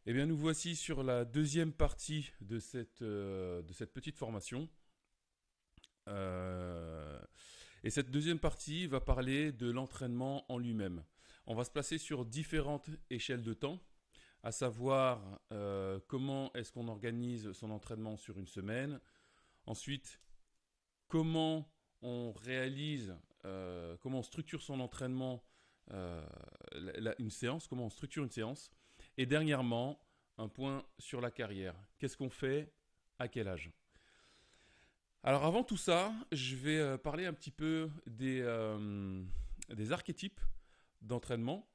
Eh bien, nous voici sur la deuxième partie de cette petite formation. Euh, et cette deuxième partie va parler de l'entraînement en lui-même. On va se placer sur différentes échelles de temps, à savoir comment est-ce qu'on organise son entraînement sur une semaine. Ensuite, comment on réalise, comment on structure son entraînement, une séance, comment on structure une séance. Et dernièrement, un point sur la carrière. Qu'est-ce qu'on fait? À quel âge? Alors avant tout ça, je vais parler un petit peu des archétypes d'entraînement.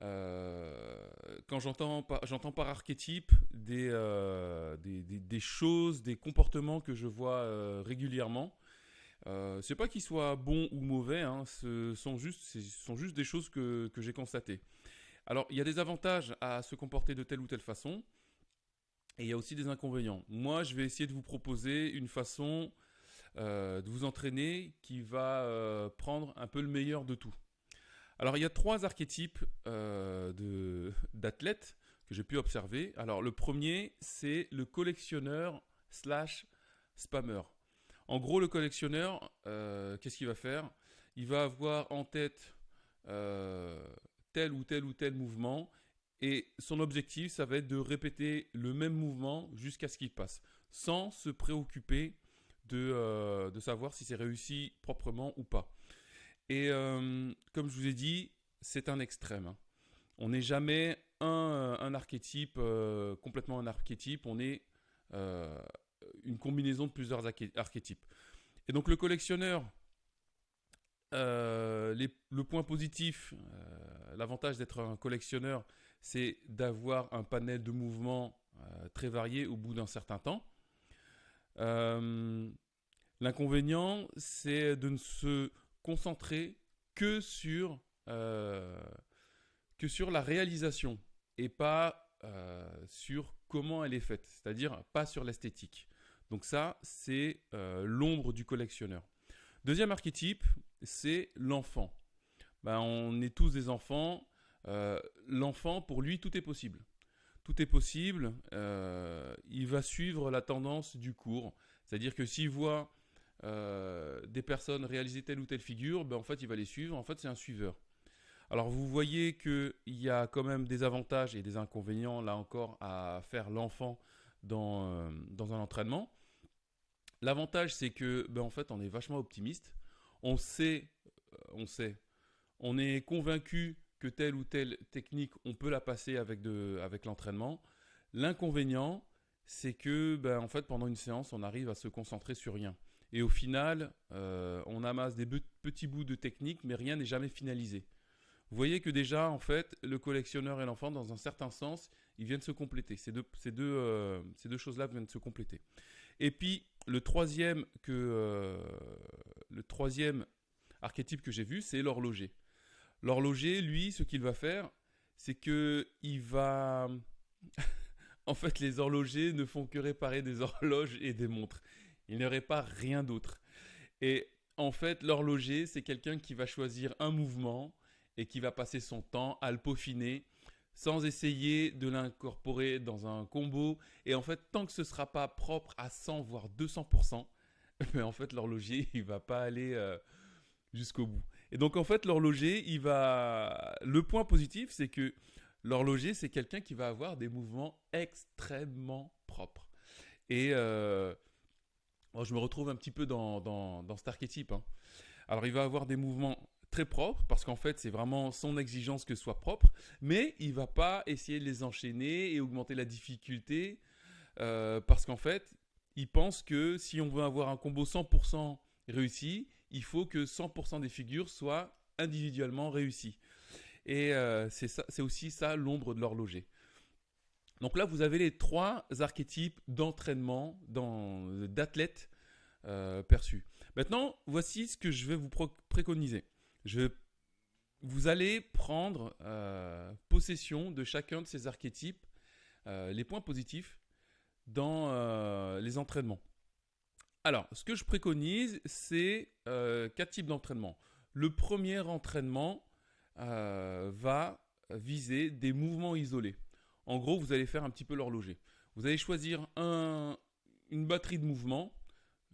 Quand j'entends par archétype des choses, des comportements que je vois régulièrement. C'est pas qu'ils soient bons ou mauvais, hein, ce sont juste des choses que j'ai constatées. Alors, il y a des avantages à se comporter de telle ou telle façon, et il y a aussi des inconvénients. Moi, je vais essayer de vous proposer une façon de vous entraîner qui va prendre un peu le meilleur de tout. Alors, il y a trois archétypes d'athlètes que j'ai pu observer. Alors, le premier, c'est le collectionneur slash spammer. En gros, le collectionneur, qu'est-ce qu'il va faire? Il va avoir en tête tel ou tel ou tel mouvement, et son objectif, ça va être de répéter le même mouvement jusqu'à ce qu'il passe, sans se préoccuper de savoir si c'est réussi proprement ou pas. Et comme je vous ai dit, c'est un extrême, hein. On n'est jamais un archétype, complètement un archétype, on est euh, une combinaison de plusieurs archétypes. Et donc le collectionneur, le point positif, l'avantage d'être un collectionneur, c'est d'avoir un panel de mouvements très varié au bout d'un certain temps. Euh, L'inconvénient, c'est de ne se concentrer que sur, euh, que sur la réalisation et pas sur comment elle est faite, c'est-à-dire pas sur l'esthétique. Donc ça, c'est l'ombre du collectionneur. Deuxième archétype, c'est l'enfant. Ben, on est tous des enfants. L'enfant, pour lui, tout est possible. Tout est possible. Il va suivre la tendance du cours. C'est-à-dire que s'il voit des personnes réaliser telle ou telle figure, ben, en fait, il va les suivre. En fait, c'est un suiveur. Alors, vous voyez qu'il y a quand même des avantages et des inconvénients, là encore, à faire l'enfant dans un entraînement. L'avantage, c'est que, ben, en fait, on est vachement optimiste. On sait, on sait, on est convaincu que telle ou telle technique, on peut la passer avec l'entraînement. L'inconvénient, c'est que, ben, en fait, pendant une séance, on arrive à se concentrer sur rien. Et au final, on amasse des petits bouts de technique, mais rien n'est jamais finalisé. Vous voyez que déjà, en fait, le collectionneur et l'enfant, dans un certain sens, ils viennent se compléter. Ces deux choses-là viennent se compléter. Et puis, le troisième archétype que j'ai vu, c'est l'horloger. L'horloger, lui, ce qu'il va faire, c'est que il va... En fait, les horlogers ne font que réparer des horloges et des montres. Ils ne réparent rien d'autre. Et en fait, l'horloger, c'est quelqu'un qui va choisir un mouvement et qui va passer son temps à le peaufiner sans essayer de l'incorporer dans un combo. Et en fait, tant que ce ne sera pas propre à 100 voire 200%, mais en fait, l'horloger, il ne va pas aller jusqu'au bout. Et donc, en fait, l'horloger, il va. Le point positif, c'est que l'horloger, c'est quelqu'un qui va avoir des mouvements extrêmement propres. Et moi, je me retrouve un petit peu dans cet archétype, hein. Alors, il va avoir des mouvements très propres parce qu'en fait, c'est vraiment son exigence que ce soit propre, mais il va pas essayer de les enchaîner et augmenter la difficulté parce qu'en fait, il pense que si on veut avoir un combo 100% réussi, il faut que 100% des figures soient individuellement réussies. Et c'est aussi ça l'ombre de l'horloger. Donc là, vous avez les trois archétypes d'entraînement, d'athlètes perçus. Maintenant, voici ce que je vais vous préconiser. Je, Vous allez prendre possession de chacun de ces archétypes, les points positifs dans les entraînements. Alors, ce que je préconise, c'est quatre types d'entraînement. Le premier entraînement va viser des mouvements isolés. En gros, vous allez faire un petit peu l'horloger. Vous allez choisir une batterie de mouvements,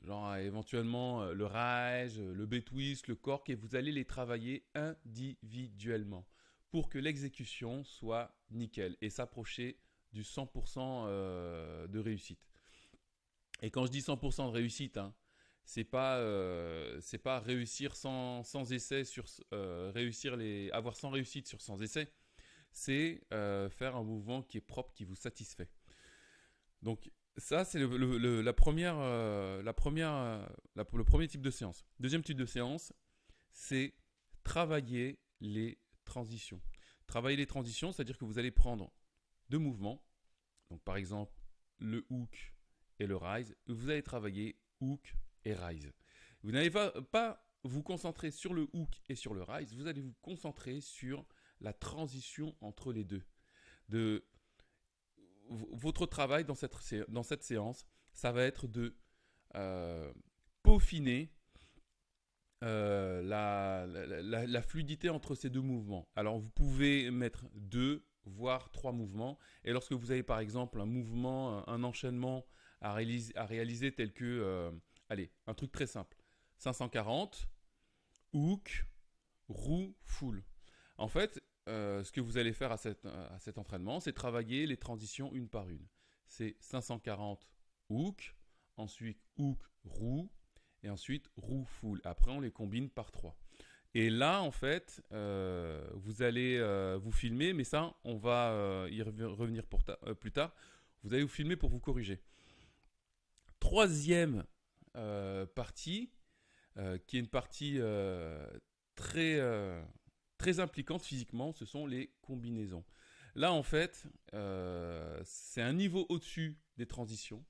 genre éventuellement le rise, le B-twist, le cork, et vous allez les travailler individuellement pour que l'exécution soit nickel et s'approcher du 100% de réussite. Et quand je dis 100% de réussite, hein, c'est pas réussir sans essai avoir 100 réussites sur 100 essais. C'est faire un mouvement qui est propre, qui vous satisfait. Donc ça, c'est le premier type de séance. Deuxième type de séance, c'est travailler les transitions. Travailler les transitions, c'est-à-dire que vous allez prendre deux mouvements, donc par exemple le hook et le rise, vous allez travailler hook et rise. Vous n'allez pas vous concentrer sur le hook et sur le rise, vous allez vous concentrer sur la transition entre les deux. Votre travail dans cette séance, ça va être de peaufiner la fluidité entre ces deux mouvements. Alors vous pouvez mettre 2 voire 3 mouvements, et lorsque vous avez par exemple un mouvement, un enchaînement à réaliser tel que, allez, un truc très simple, 540, hook, roue, full. En fait, ce que vous allez faire à cet entraînement, c'est travailler les transitions une par une. C'est 540 hook, ensuite hook, roue, et ensuite roue, full. Après, on les combine par 3. Et là, en fait, vous allez vous filmer, mais ça, on va y revenir plus tard. Vous allez vous filmer pour vous corriger. Troisième partie, qui est une partie très impliquante physiquement, ce sont les combinaisons. Là, en fait, c'est un niveau au-dessus des transitions.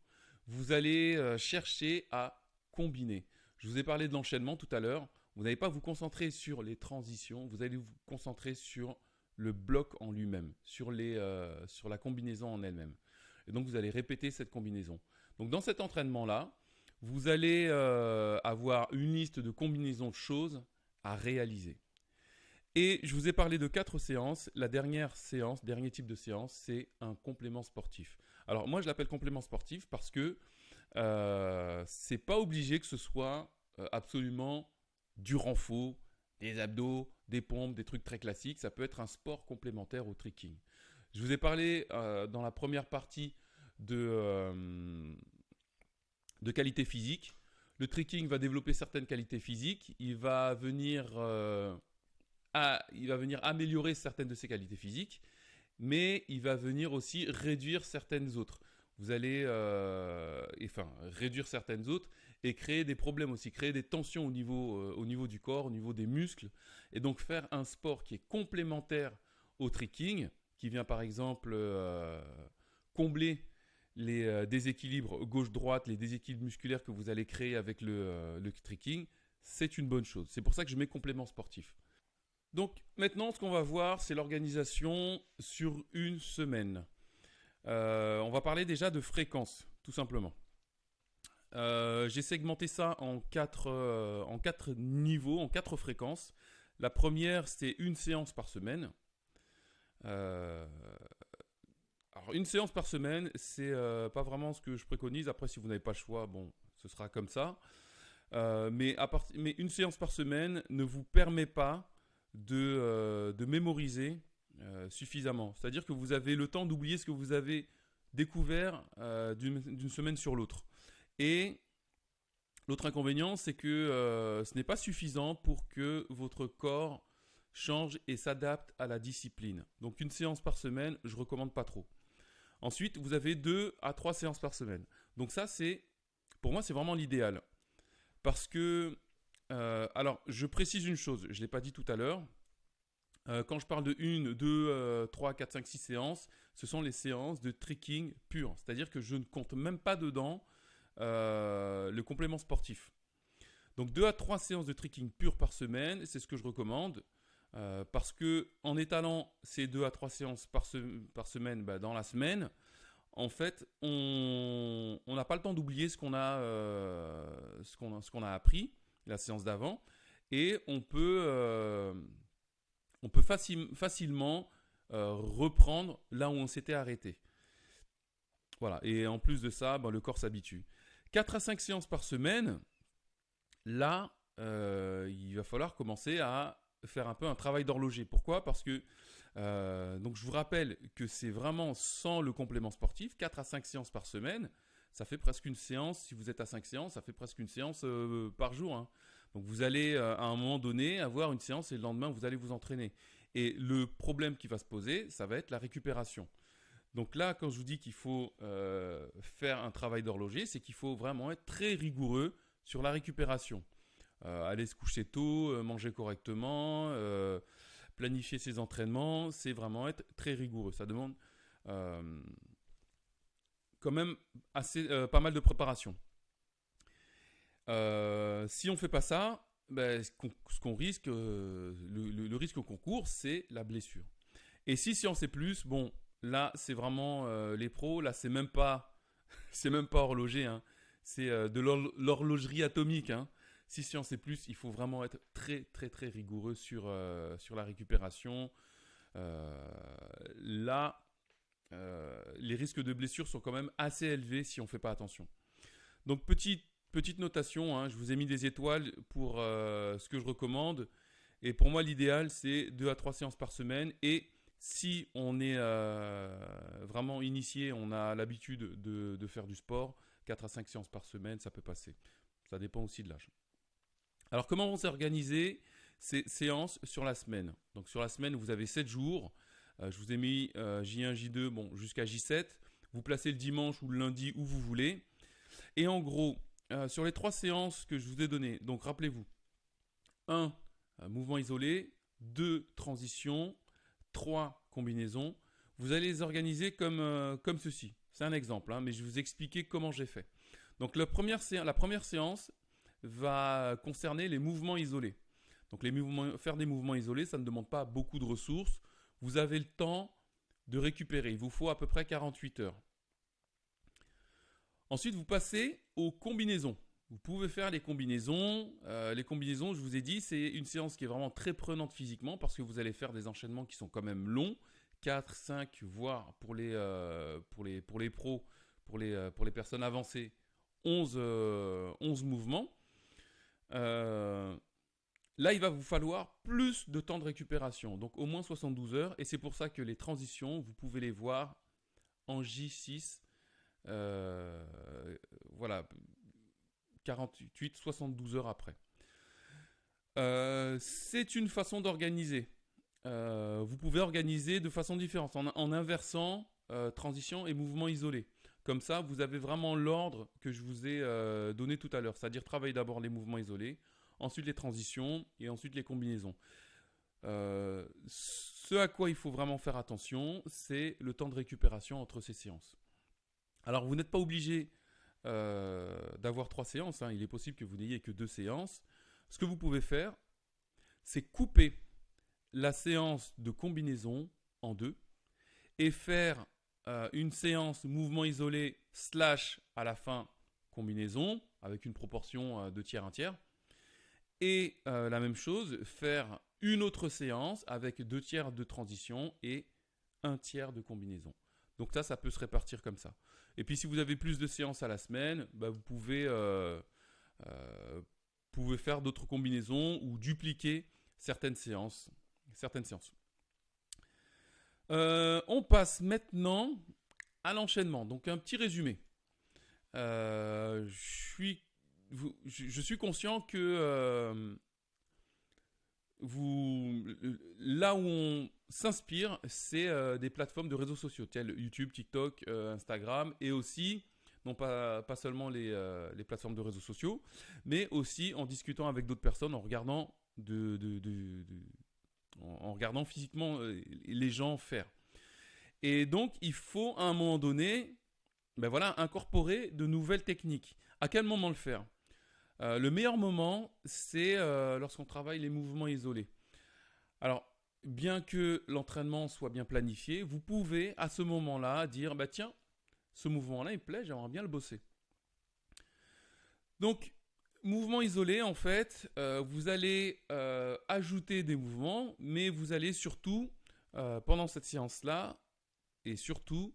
Vous allez chercher à combiner. Je vous ai parlé de l'enchaînement tout à l'heure. Vous n'allez pas vous concentrer sur les transitions, vous allez vous concentrer sur le bloc en lui-même, sur la combinaison en elle-même. Et donc, vous allez répéter cette combinaison. Donc, dans cet entraînement-là, vous allez avoir une liste de combinaisons de choses à réaliser. Et je vous ai parlé de 4 séances. La dernière séance, dernier type de séance, c'est un complément sportif. Alors, moi, je l'appelle complément sportif parce que c'est pas obligé que ce soit absolument du renfort, des abdos, des pompes, des trucs très classiques. Ça peut être un sport complémentaire au tricking. Je vous ai parlé dans la première partie de qualité physique. Le tricking va développer certaines qualités physiques. Il va venir améliorer certaines de ses qualités physiques, mais il va venir aussi réduire certaines autres. Vous allez réduire certaines autres et créer des problèmes aussi, créer des tensions au niveau du corps, au niveau des muscles. Et donc faire un sport qui est complémentaire au tricking, qui vient par exemple combler les déséquilibres gauche-droite, les déséquilibres musculaires que vous allez créer avec le tricking, c'est une bonne chose. C'est pour ça que je mets complément sportif. Donc maintenant, ce qu'on va voir, c'est l'organisation sur une semaine. On va parler déjà de fréquence, tout simplement. J'ai segmenté ça en 4 niveaux, en 4 fréquences. La première, c'est une séance par semaine. Alors, une séance par semaine, c'est pas vraiment ce que je préconise. Après, si vous n'avez pas le choix, bon, ce sera comme ça. Mais une séance par semaine ne vous permet pas de mémoriser suffisamment. C'est-à-dire que vous avez le temps d'oublier ce que vous avez découvert d'une semaine sur l'autre. Et l'autre inconvénient, c'est que ce n'est pas suffisant pour que votre corps change et s'adapte à la discipline. Donc une séance par semaine, je ne recommande pas trop. Ensuite, vous avez 2 à 3 séances par semaine. Donc ça, pour moi, c'est vraiment l'idéal. Parce que, alors, je précise une chose, je ne l'ai pas dit tout à l'heure. Quand je parle de 1, 2, 3, 4, 5, 6 séances, ce sont les séances de tricking pur. C'est-à-dire que je ne compte même pas dedans le complément sportif. Donc 2 à 3 séances de tricking pur par semaine, c'est ce que je recommande. Parce que en étalant ces 2 à 3 séances par semaine dans la semaine, en fait, on n'a pas le temps d'oublier ce qu'on a appris, la séance d'avant, et on peut facilement reprendre là où on s'était arrêté. Voilà, et en plus de ça, le corps s'habitue. 4 à 5 séances par semaine, là, il va falloir commencer à faire un peu un travail d'horloger. Pourquoi ? Parce que, donc je vous rappelle que c'est vraiment sans le complément sportif, 4 à 5 séances par semaine, ça fait presque une séance, si vous êtes à 5 séances, ça fait presque une séance par jour. Hein. Donc vous allez à un moment donné avoir une séance et le lendemain vous allez vous entraîner. Et le problème qui va se poser, ça va être la récupération. Donc là, quand je vous dis qu'il faut faire un travail d'horloger, c'est qu'il faut vraiment être très rigoureux sur la récupération. Aller se coucher tôt, manger correctement, planifier ses entraînements, c'est vraiment être très rigoureux. Ça demande quand même pas mal de préparation. Si on ne fait pas ça, ce qu'on risque, le risque qu'on court, c'est la blessure. Et si on sait plus, bon, là, c'est vraiment les pros. Là, c'est même pas horloger. Hein. C'est de l'horlogerie atomique. Hein. Si on sait plus, il faut vraiment être très, très, très rigoureux sur la récupération. Là, les risques de blessure sont quand même assez élevés si on ne fait pas attention. Donc, petite notation, hein, je vous ai mis des étoiles pour ce que je recommande. Et pour moi, l'idéal, c'est 2 à 3 séances par semaine. Et si on est vraiment initié, on a l'habitude de faire du sport, 4 à 5 séances par semaine, ça peut passer. Ça dépend aussi de l'âge. Alors, comment vont s'organiser ces séances sur la semaine ? Donc, sur la semaine, vous avez 7 jours. Je vous ai mis J1, J2, jusqu'à J7. Vous placez le dimanche ou le lundi où vous voulez. Et en gros, sur les 3 séances que je vous ai données, donc rappelez-vous, 1, mouvement isolé, 2, transition, 3, combinaisons. Vous allez les organiser comme ceci. C'est un exemple, hein, mais je vais vous expliquer comment j'ai fait. Donc la première séance va concerner les mouvements isolés. Donc faire des mouvements isolés, ça ne demande pas beaucoup de ressources. Vous avez le temps de récupérer. Il vous faut à peu près 48 heures. Ensuite, vous passez aux combinaisons. Vous pouvez faire les combinaisons. Les combinaisons, je vous ai dit, c'est une séance qui est vraiment très prenante physiquement parce que vous allez faire des enchaînements qui sont quand même longs. 4, 5, voire pour les pros, pour les personnes avancées, 11 mouvements. Là, il va vous falloir plus de temps de récupération, donc au moins 72 heures. Et c'est pour ça que les transitions, vous pouvez les voir en J6. Voilà, 48, 72 heures après. C'est une façon d'organiser. Vous pouvez organiser de façon différente, en inversant transition et mouvement isolé. Comme ça, vous avez vraiment l'ordre que je vous ai donné tout à l'heure, c'est-à-dire travailler d'abord les mouvements isolés, ensuite les transitions et ensuite les combinaisons. Ce à quoi il faut vraiment faire attention, c'est le temps de récupération entre ces séances. Alors, vous n'êtes pas obligé d'avoir 3 séances. Hein. Il est possible que vous n'ayez que 2 séances. Ce que vous pouvez faire, c'est couper la séance de combinaison en 2 et faire une séance mouvement isolé / à la fin combinaison avec une proportion de tiers, un tiers. Et la même chose, faire une autre séance avec 2 tiers de transition et 1 tiers de combinaison. Donc ça peut se répartir comme ça. Et puis si vous avez plus de séances à la semaine, vous pouvez faire d'autres combinaisons ou dupliquer certaines séances. On passe maintenant à l'enchaînement. Donc un petit résumé. Je suis conscient que là où on s'inspire, c'est des plateformes de réseaux sociaux telles YouTube, TikTok, Instagram, et aussi, non pas seulement les plateformes de réseaux sociaux, mais aussi en discutant avec d'autres personnes, en regardant en regardant physiquement les gens faire. Et donc, il faut à un moment donné, incorporer de nouvelles techniques. À quel moment le faire ? Le meilleur moment, c'est lorsqu'on travaille les mouvements isolés. Alors, bien que l'entraînement soit bien planifié, vous pouvez à ce moment-là dire tiens, ce mouvement-là, il me plaît, j'aimerais bien le bosser. Donc, mouvement isolé, en fait, vous allez ajouter des mouvements, mais vous allez surtout pendant cette séance-là, et surtout,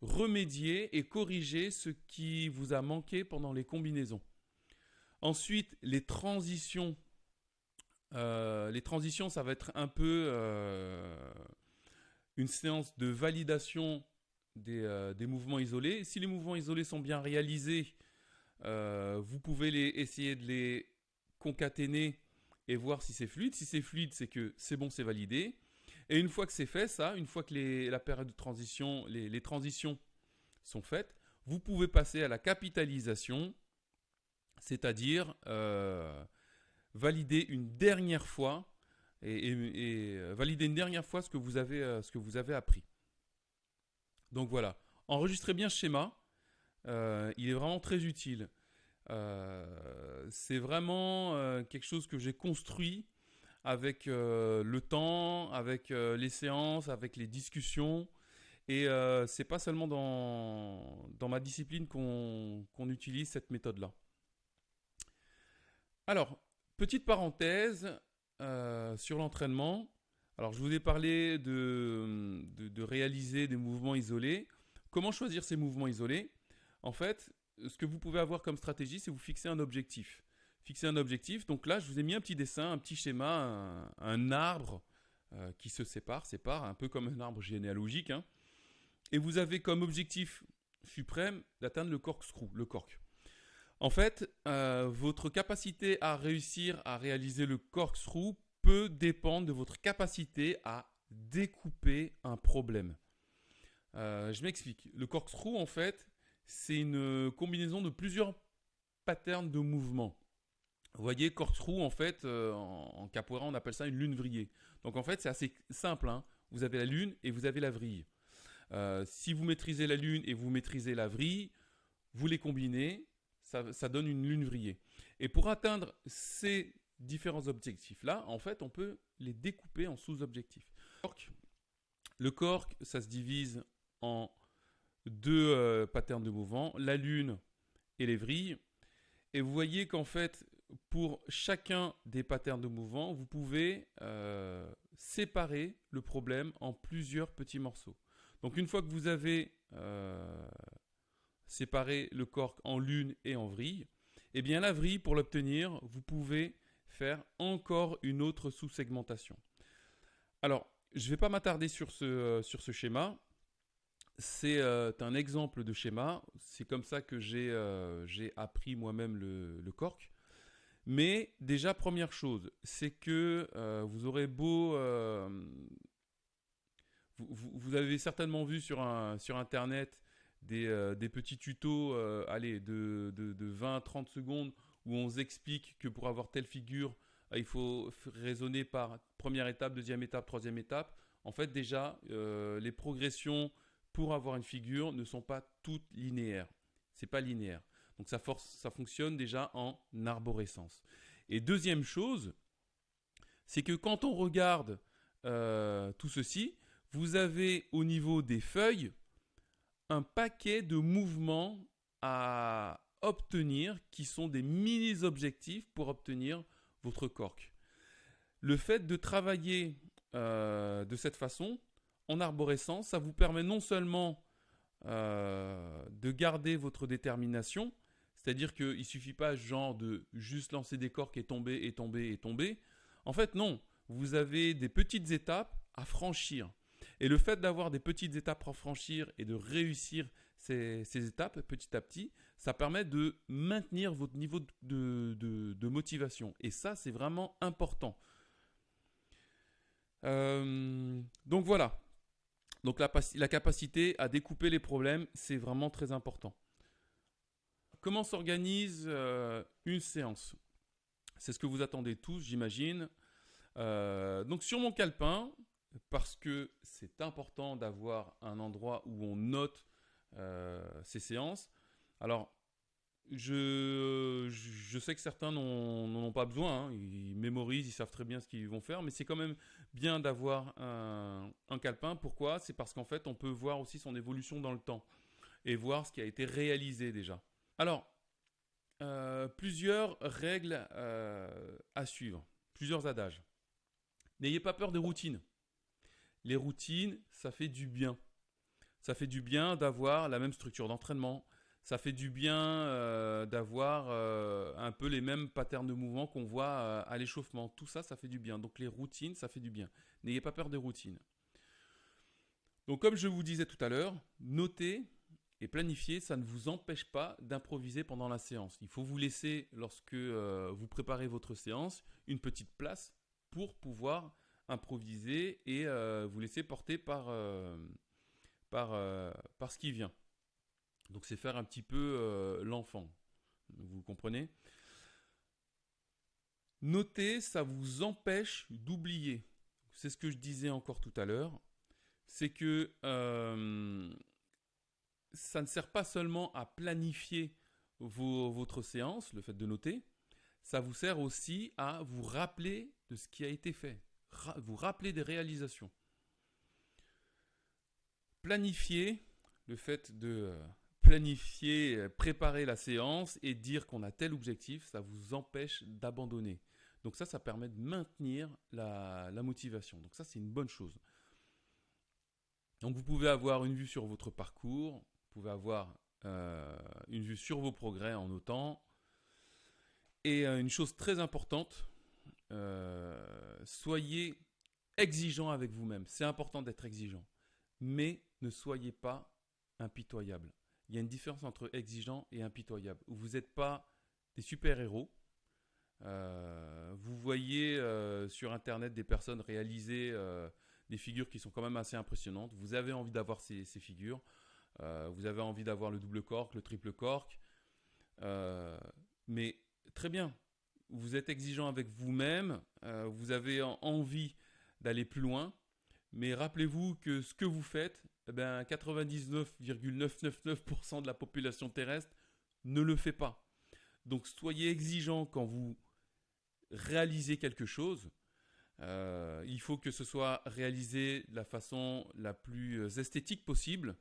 remédier et corriger ce qui vous a manqué pendant les combinaisons. Ensuite, les transitions. Les transitions, ça va être un peu une séance de validation des mouvements isolés. Si les mouvements isolés sont bien réalisés, vous pouvez essayer de les concaténer et voir si c'est fluide. Si c'est fluide, c'est que c'est bon, c'est validé. Et une fois que c'est fait, une fois que la période de transition, les transitions sont faites, vous pouvez passer à la capitalisation, c'est-à-dire valider une dernière fois valider une dernière fois ce que vous avez appris. Donc voilà, enregistrez bien ce schéma, il est vraiment très utile. C'est vraiment quelque chose que j'ai construit avec le temps, avec les séances, avec les discussions. Et c'est pas seulement dans ma discipline qu'on utilise cette méthode-là. Alors, petite parenthèse sur l'entraînement. Alors, je vous ai parlé de réaliser des mouvements isolés. Comment choisir ces mouvements isolés? En fait, ce que vous pouvez avoir comme stratégie, c'est vous fixer un objectif. Fixer un objectif. Donc là, je vous ai mis un petit dessin, un petit schéma, un arbre qui se sépare, un peu comme un arbre généalogique. Hein. Et vous avez comme objectif suprême d'atteindre le corkscrew, le cork. En fait, votre capacité à réussir à réaliser le corkscrew peut dépendre de votre capacité à découper un problème. Je m'explique. Le corkscrew, en fait, c'est une combinaison de plusieurs patterns de mouvement. Vous voyez, corkscrew, en fait, en capoeira, on appelle ça une lune vrillée. Donc, en fait, c'est assez simple. Hein. Vous avez la lune et vous avez la vrille. Si vous maîtrisez la lune et vous maîtrisez la vrille, vous les combinez, ça donne une lune vrillée. Et pour atteindre ces différents objectifs-là, en fait, on peut les découper en sous-objectifs. Le cork, ça se divise en deux patterns de mouvement, la lune et les vrilles. Et vous voyez qu'en fait, pour chacun des patterns de mouvement, vous pouvez séparer le problème en plusieurs petits morceaux. Donc une fois que vous avez séparé le cork en lune et en vrille, eh bien la vrille, pour l'obtenir, vous pouvez faire encore une autre sous-segmentation. Alors, je ne vais pas m'attarder sur ce schéma. C'est un exemple de schéma. C'est comme ça que j'ai appris moi-même le cork. Mais déjà, première chose, c'est que vous aurez beau... vous avez certainement vu sur Internet des petits tutos de 20-30 secondes où on vous explique que pour avoir telle figure, il faut raisonner par première étape, deuxième étape, troisième étape. En fait, déjà, les progressions pour avoir une figure ne sont pas toutes linéaires. Ce n'est pas linéaire. Donc ça fonctionne déjà en arborescence. Et deuxième chose, c'est que quand on regarde tout ceci, vous avez au niveau des feuilles un paquet de mouvements à obtenir qui sont des mini-objectifs pour obtenir votre cork. Le fait de travailler de cette façon, en arborescence, ça vous permet non seulement de garder votre détermination, c'est-à-dire qu'il ne suffit pas genre de juste lancer des corks et tomber, et tomber, et tomber. En fait, non. Vous avez des petites étapes à franchir. Et le fait d'avoir des petites étapes à franchir et de réussir ces étapes petit à petit, ça permet de maintenir votre niveau de motivation. Et ça, c'est vraiment important. Donc voilà. Donc la capacité à découper les problèmes, c'est vraiment très important. Comment s'organise une séance? C'est ce que vous attendez tous, j'imagine. Donc sur mon calepin, parce que c'est important d'avoir un endroit où on note ces séances. Alors, je sais que certains n'en ont pas besoin, hein. Ils mémorisent, ils savent très bien ce qu'ils vont faire, mais c'est quand même bien d'avoir un calepin. Pourquoi? C'est parce qu'en fait, on peut voir aussi son évolution dans le temps et voir ce qui a été réalisé déjà. Alors, plusieurs règles à suivre, plusieurs adages. N'ayez pas peur des routines. Les routines, ça fait du bien. Ça fait du bien d'avoir la même structure d'entraînement. Ça fait du bien d'avoir un peu les mêmes patterns de mouvement qu'on voit à l'échauffement. Tout ça, ça fait du bien. Donc les routines, ça fait du bien. N'ayez pas peur des routines. Donc comme je vous disais tout à l'heure, noter et planifier, ça ne vous empêche pas d'improviser pendant la séance. Il faut vous laisser, lorsque vous préparez votre séance, une petite place pour pouvoir improviser et vous laisser porter par ce qui vient. Donc c'est faire un petit peu l'enfant. Vous comprenez? Noter, ça vous empêche d'oublier. C'est ce que je disais encore tout à l'heure. C'est que ça ne sert pas seulement à planifier votre séance, le fait de noter, ça vous sert aussi à vous rappeler de ce qui a été fait, vous rappeler des réalisations. Planifier, le fait de planifier, préparer la séance et dire qu'on a tel objectif, ça vous empêche d'abandonner. Donc ça permet de maintenir la motivation. Donc ça, c'est une bonne chose. Donc vous pouvez avoir une vue sur votre parcours, vous pouvez avoir une vue sur vos progrès en notant. Et une chose très importante, soyez exigeant avec vous-même. C'est important d'être exigeant. Mais ne soyez pas impitoyable. Il y a une différence entre exigeant et impitoyable. Vous n'êtes pas des super-héros. Vous voyez sur Internet des personnes réaliser des figures qui sont quand même assez impressionnantes. Vous avez envie d'avoir ces figures. Vous avez envie d'avoir le double cork, le triple cork. Mais très bien. Vous êtes exigeant avec vous-même. Vous avez envie d'aller plus loin. Mais rappelez-vous que ce que vous faites, 99,999% de la population terrestre ne le fait pas. Donc soyez exigeant quand vous réalisez quelque chose. Il faut que ce soit réalisé de la façon la plus esthétique possible.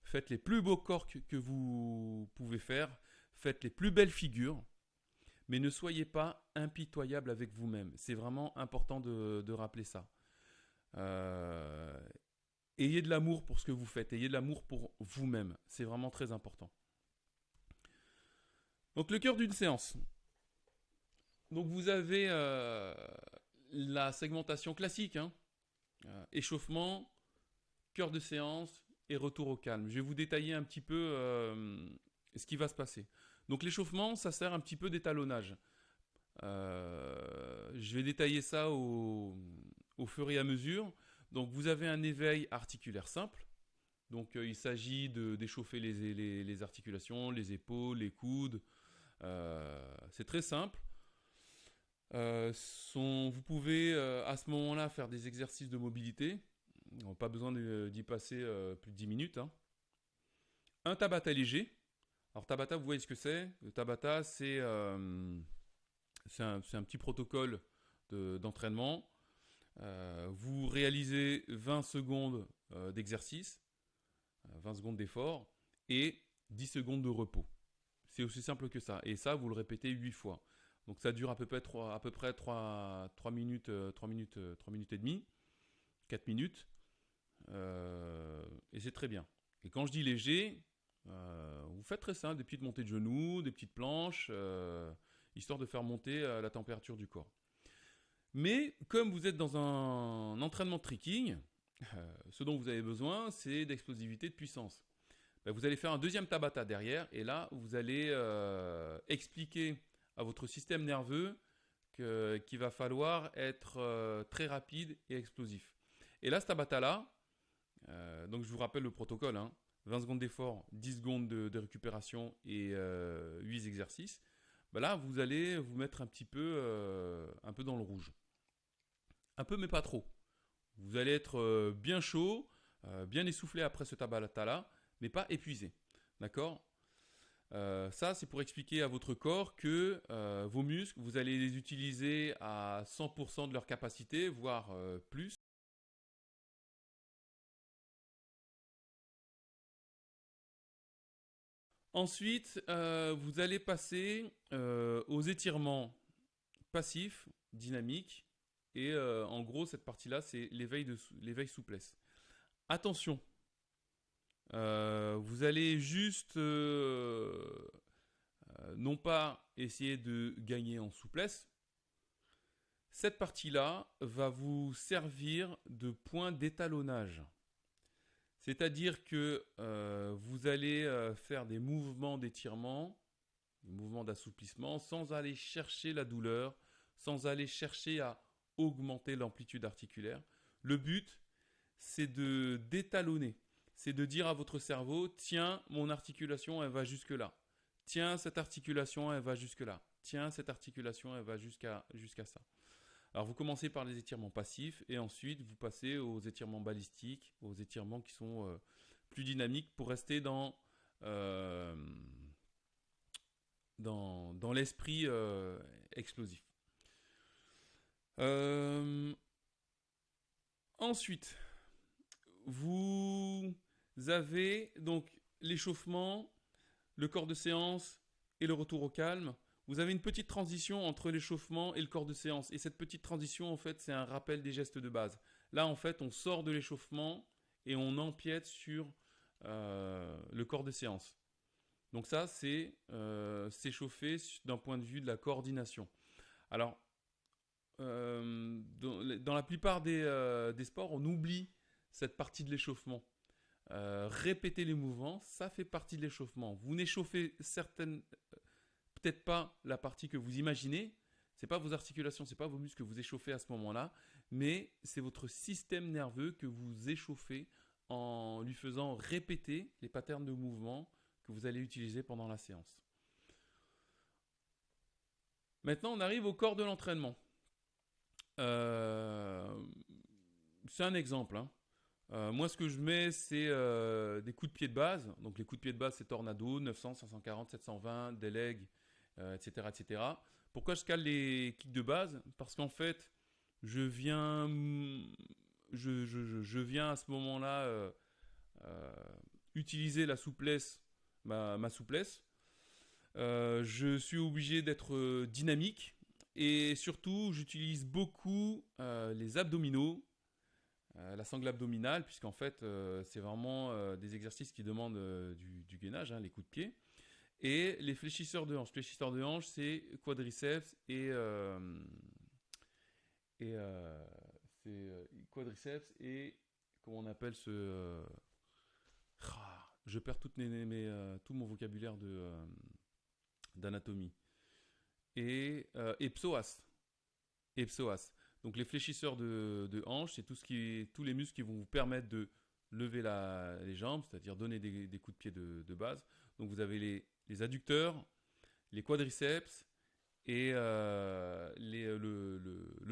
Faites les plus beaux corks que vous pouvez faire. Faites les plus belles figures. Mais ne soyez pas impitoyable avec vous-même. C'est vraiment important de rappeler ça. Ayez de l'amour pour ce que vous faites. Ayez de l'amour pour vous-même. C'est vraiment très important. Donc le cœur d'une séance. Donc vous avez la segmentation classique. Échauffement, cœur de séance et retour au calme. Je vais vous détailler un petit peu ce qui va se passer. Donc l'échauffement, ça sert un petit peu d'étalonnage. Je vais détailler ça au fur et à mesure. Donc vous avez un éveil articulaire simple. Donc il s'agit d'échauffer les articulations, les épaules, les coudes. C'est très simple. Vous pouvez à ce moment-là faire des exercices de mobilité. Pas besoin d'y passer plus de 10 minutes. Un Tabata léger. Alors Tabata, vous voyez ce que c'est? Le Tabata, c'est un petit protocole d'entraînement. Vous réalisez 20 secondes d'exercice, 20 secondes d'effort et 10 secondes de repos. C'est aussi simple que ça. Et ça, vous le répétez 8 fois. Donc ça dure à peu près 3 minutes, 3 minutes et demie, 4 minutes. Et c'est très bien. Et quand je dis léger, vous faites très simple, des petites montées de genoux, des petites planches, histoire de faire monter la température du corps. Mais comme vous êtes dans un entraînement de trekking, ce dont vous avez besoin, c'est d'explosivité, de puissance. Vous allez faire un deuxième Tabata derrière, et là, vous allez expliquer à votre système nerveux qu'il va falloir être très rapide et explosif. Et là, ce Tabata-là, donc je vous rappelle le protocole, 20 secondes d'effort, 10 secondes de récupération et 8 exercices. Là, vous allez vous mettre un peu dans le rouge. Un peu, mais pas trop. Vous allez être bien chaud, bien essoufflé après ce Tabata-là, mais pas épuisé. D'accord ? Ça, c'est pour expliquer à votre corps que vos muscles, vous allez les utiliser à 100% de leur capacité, voire plus. Ensuite, vous allez passer aux étirements passifs, dynamiques Et en gros, cette partie-là, c'est l'éveil souplesse. Attention, vous allez juste non pas essayer de gagner en souplesse. Cette partie-là va vous servir de point d'étalonnage. C'est-à-dire que vous allez faire des mouvements d'étirement, des mouvements d'assouplissement, sans aller chercher la douleur, sans aller chercher à augmenter l'amplitude articulaire. Le but, c'est d'étalonner. C'est de dire à votre cerveau, tiens, mon articulation, elle va jusque là. Tiens, cette articulation, elle va jusque là. Tiens, cette articulation, elle va jusqu'à ça. Alors, vous commencez par les étirements passifs et ensuite, vous passez aux étirements balistiques, aux étirements qui sont plus dynamiques pour rester dans l'esprit explosif. Ensuite, vous avez donc l'échauffement, le corps de séance et le retour au calme. Vous avez une petite transition entre l'échauffement et le corps de séance. Et cette petite transition, en fait, c'est un rappel des gestes de base. Là, en fait, on sort de l'échauffement et on empiète sur le corps de séance. Donc ça, c'est s'échauffer d'un point de vue de la coordination. Alors, dans la plupart des sports, on oublie cette partie de l'échauffement. Répéter les mouvements, ça fait partie de l'échauffement. Vous n'échauffez peut-être pas la partie que vous imaginez, c'est pas vos articulations, c'est pas vos muscles que vous échauffez à ce moment-là, mais c'est votre système nerveux que vous échauffez en lui faisant répéter les patterns de mouvement que vous allez utiliser pendant la séance. Maintenant, on arrive au corps de l'entraînement. C'est un exemple. Moi, ce que je mets, c'est des coups de pied de base. Donc, les coups de pied de base, c'est Tornado, 900, 540, 720, Deleg, etc., etc. Pourquoi je cale les kicks de base? Parce qu'en fait, je viens à ce moment-là utiliser la souplesse, ma souplesse. Je suis obligé d'être dynamique et surtout, j'utilise beaucoup les abdominaux, la sangle abdominale, puisqu'en fait, c'est vraiment des exercices qui demandent du gainage, les coups de pied. Et les fléchisseurs de hanches. Fléchisseurs de hanches, c'est quadriceps c'est quadriceps et comment on appelle je perds tout mon vocabulaire d'anatomie. Et psoas. Et psoas. Donc les fléchisseurs de hanches, c'est tous les muscles qui vont vous permettre de lever les jambes, c'est-à-dire donner des coups de pied de base. Donc vous avez les adducteurs, les quadriceps et le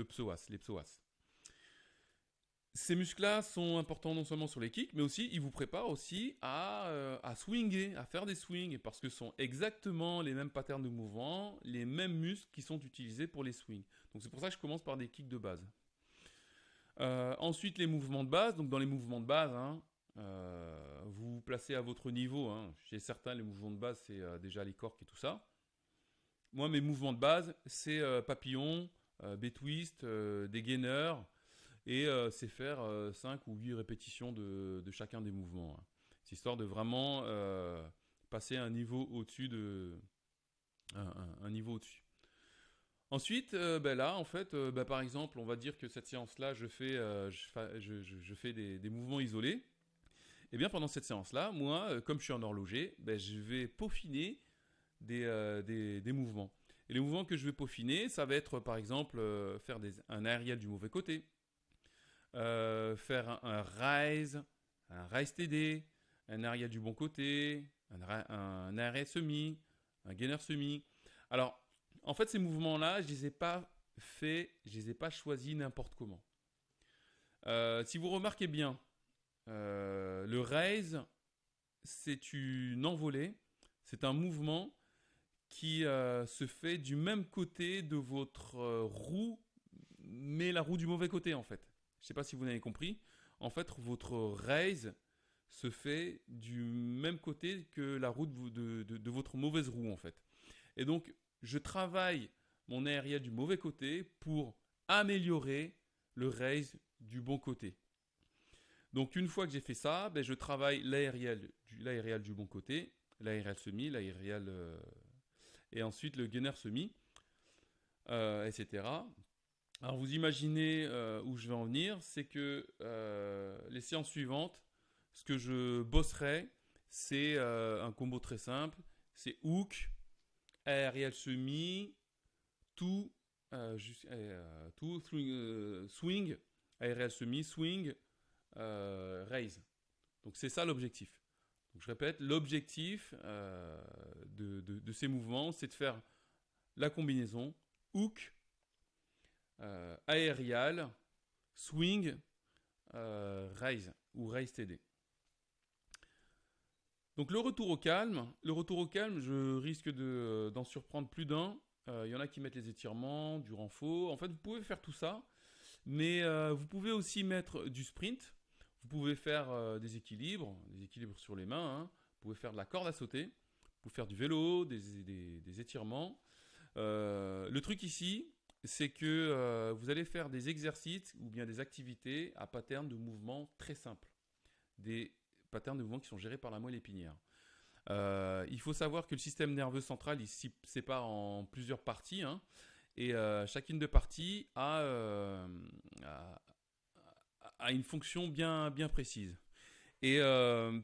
psoas, les psoas. Ces muscles-là sont importants non seulement sur les kicks, mais aussi ils vous préparent aussi à swinger, à faire des swings, parce que ce sont exactement les mêmes patterns de mouvement, les mêmes muscles qui sont utilisés pour les swings. Donc c'est pour ça que je commence par des kicks de base. Ensuite, les mouvements de base. Donc dans les mouvements de base, vous vous placez à votre niveau. Chez certains, les mouvements de base, c'est déjà les corks et tout ça. Moi, mes mouvements de base, c'est papillon, B-twist, des gainers. Et c'est faire 5 ou 8 répétitions de chacun des mouvements. C'est histoire de vraiment passer un niveau au-dessus un niveau au-dessus. Ensuite, là, en fait, par exemple, on va dire que cette séance-là, je fais des mouvements isolés. Et bien, pendant cette séance-là, moi, comme je suis un horloger, je vais peaufiner des mouvements. Et les mouvements que je vais peaufiner, ça va être, par exemple, faire un aérial du mauvais côté. Faire un rise TD, un arrière du bon côté, un arrêt semi, un gainer semi. Alors, en fait, ces mouvements-là, je les ai pas choisis n'importe comment. Si vous remarquez bien, le raise, c'est une envolée, c'est un mouvement qui se fait du même côté de votre roue, mais la roue du mauvais côté en fait. Je ne sais pas si vous avez compris. En fait, votre raise se fait du même côté que la roue de votre mauvaise roue en fait. Et donc, je travaille mon aérien du mauvais côté pour améliorer le raise du bon côté. Donc une fois que j'ai fait ça, je travaille l'aérial du bon côté, l'aérial semi, l'aérial et ensuite le gunner semi, etc. Alors vous imaginez où je vais en venir, c'est que les séances suivantes, ce que je bosserai, c'est un combo très simple, c'est hook, aérial semi, tout, swing, aérial semi, swing, raise. Donc c'est ça l'objectif. Donc je répète, l'objectif de ces mouvements, c'est de faire la combinaison hook, aérial, swing, raise ou raise TD. Donc le retour au calme, je risque d'en surprendre plus d'un. Il y en a qui mettent les étirements, du renfort. En fait, vous pouvez faire tout ça, mais vous pouvez aussi mettre du sprint. Vous pouvez faire des équilibres sur les mains. Hein. Vous pouvez faire de la corde à sauter. Vous pouvez faire du vélo, des étirements. Le truc ici, c'est que vous allez faire des exercices ou bien des activités à pattern de mouvement très simples. Des patterns de mouvement qui sont gérés par la moelle épinière. Il faut savoir que le système nerveux central, il se sépare en plusieurs parties. Hein, et chacune de parties a une fonction bien précise. Et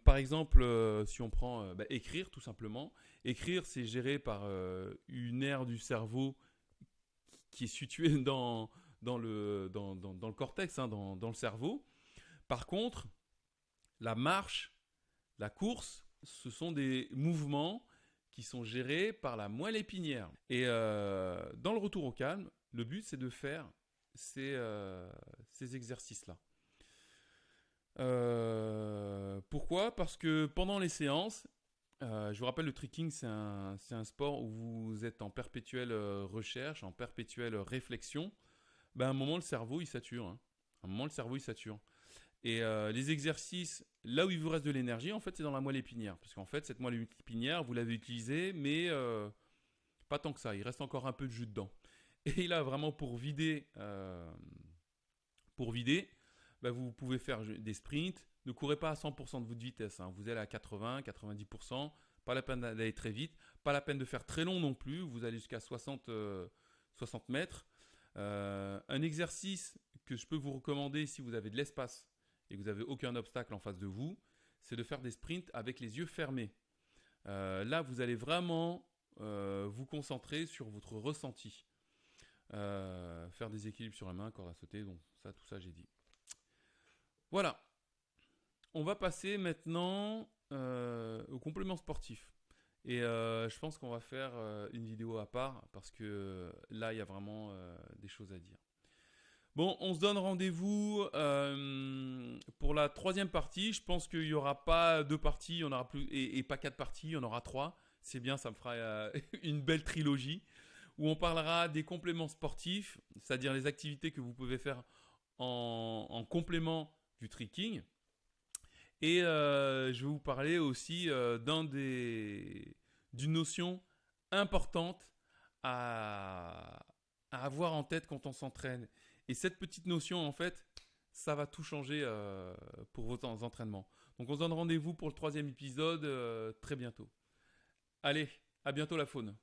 par exemple, si on prend écrire tout simplement, écrire c'est géré par une aire du cerveau qui est située dans le cortex, hein, dans le cerveau. Par contre, la marche, la course, ce sont des mouvements qui sont gérés par la moelle épinière. Et dans le retour au calme, le but c'est de faire ces exercices-là. Pourquoi ? Parce que pendant les séances, je vous rappelle, le tricking, c'est un sport où vous êtes en perpétuelle recherche, en perpétuelle réflexion. À un moment, le cerveau, il sature. Hein. Et les exercices, là où il vous reste de l'énergie, en fait, c'est dans la moelle épinière. Parce qu'en fait, cette moelle épinière, vous l'avez utilisée, mais pas tant que ça. Il reste encore un peu de jus dedans. Et là, vraiment, pour vider, vous pouvez faire des sprints. Ne courez pas à 100% de votre vitesse. Hein. Vous allez à 80, 90%. Pas la peine d'aller très vite. Pas la peine de faire très long non plus. Vous allez jusqu'à 60 mètres. Un exercice que je peux vous recommander si vous avez de l'espace et que vous n'avez aucun obstacle en face de vous, c'est de faire des sprints avec les yeux fermés. Là, vous allez vraiment vous concentrer sur votre ressenti. Faire des équilibres sur la main, corde à sauter, donc tout ça j'ai dit. Voilà. On va passer maintenant au complément sportif. Et je pense qu'on va faire une vidéo à part parce que là, il y a vraiment des choses à dire. Bon, on se donne rendez-vous pour la troisième partie. Je pense qu'il n'y aura pas 2 parties, il y en aura plus, et pas 4 parties, il y en aura 3. C'est bien, ça me fera une belle trilogie où on parlera des compléments sportifs, c'est-à-dire les activités que vous pouvez faire en complément du tricking. Et je vais vous parler aussi d'une notion importante à avoir en tête quand on s'entraîne. Et cette petite notion, en fait, ça va tout changer pour vos entraînements. Donc on se donne rendez-vous pour le 3e épisode très bientôt. Allez, à bientôt la faune.